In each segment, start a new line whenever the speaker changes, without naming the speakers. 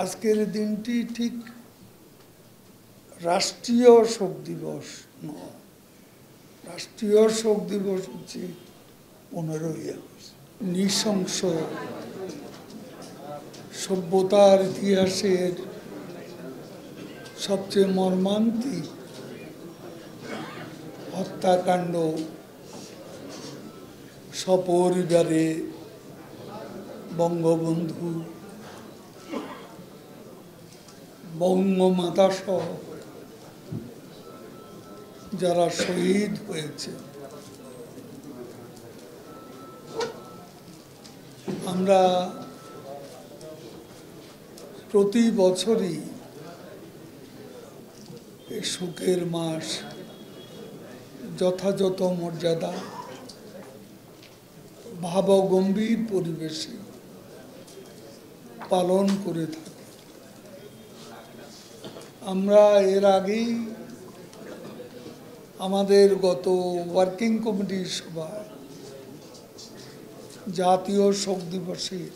আজকের দিনটি ঠিক রাষ্ট্রীয় শোক দিবস নয়। রাষ্ট্রীয় শোক দিবস হচ্ছে 15ই আগস্ট। নৃশংস সভ্যতার ইতিহাসের সবচেয়ে মর্মান্তিক হত্যাকাণ্ড সপরিবারে বঙ্গবন্ধু, বঙ্গমাতা সহ যারা শহীদ হয়েছে, আমরা প্রতি বছরই এই শোকের মাস যথাযথ মর্যাদা ভাবগম্ভীর পরিবেশে পালন করে থাকি। আমরা এর আগেই আমাদের গত ওয়ার্কিং কমিটির সভায় জাতীয় শোক দিবসের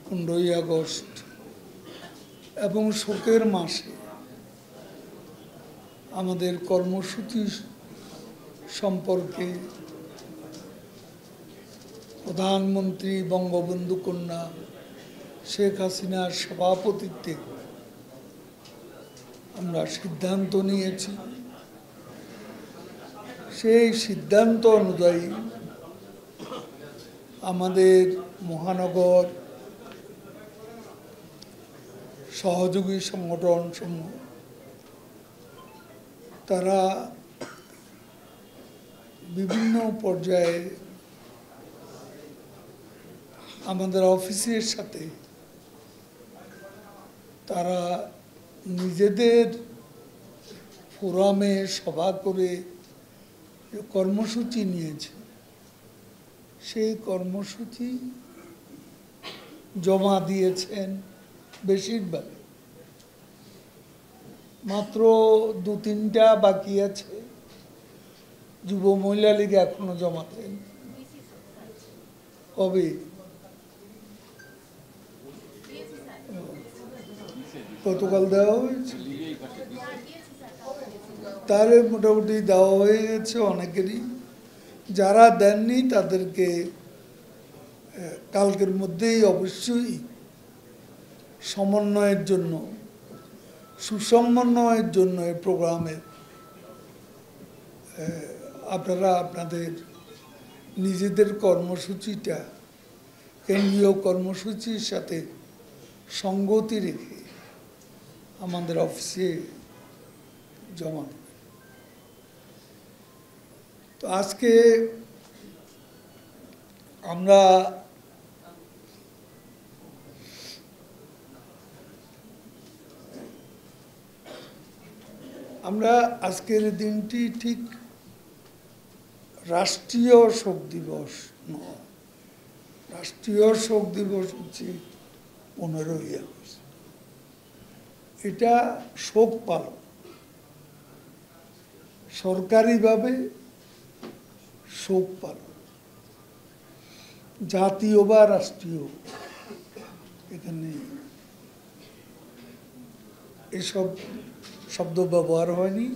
15ই আগস্ট এবং শোকের মাসে আমাদের কর্মসূচি সম্পর্কে প্রধানমন্ত্রী বঙ্গবন্ধু কন্যা শেখ হাসিনার সভাপতিত্বে আমরা সিদ্ধান্ত নিয়েছি। সেই সিদ্ধান্ত অনুযায়ী আমাদের মহানগর সহযোগী সংগঠন সমূহ তারা বিভিন্ন পর্যায়ে আমাদের অফিসের সাথে তারা নিজেদের ফোরামে সভা করে যে কর্মসূচি নিয়েছে, সেই কর্মসূচি জমা দিয়েছেন বেশিরভাগ। মাত্র 2-3টা বাকি আছে। যুব মহিলা লীগ এখনো জমা দেন। কবে? গতকাল দেওয়া হয়েছে। তাহলে মোটামুটি দেওয়া হয়ে গেছে অনেকেরই। যারা দেননি তাদেরকে কালকের মধ্যেই অবশ্যই সমন্বয়ের জন্য, সুসমন্বয়ের জন্য এই প্রোগ্রামে আপনারা আপনাদের নিজেদের কর্মসূচিটা কেন্দ্রীয় কর্মসূচির সাথে সঙ্গতি রেখে আমাদের অফিসে জমা দেবেন। তো আজকে আমরা আজকের দিনটি ঠিক রাষ্ট্রীয় শোক দিবস নয়। রাষ্ট্রীয় শোক দিবস হচ্ছে 15ই আগস্ট। এটা শোক পালন, সরকারিভাবে শোক পালন, জাতীয় বা রাষ্ট্রীয় এখানে এসব শব্দ ব্যবহার হয়নি।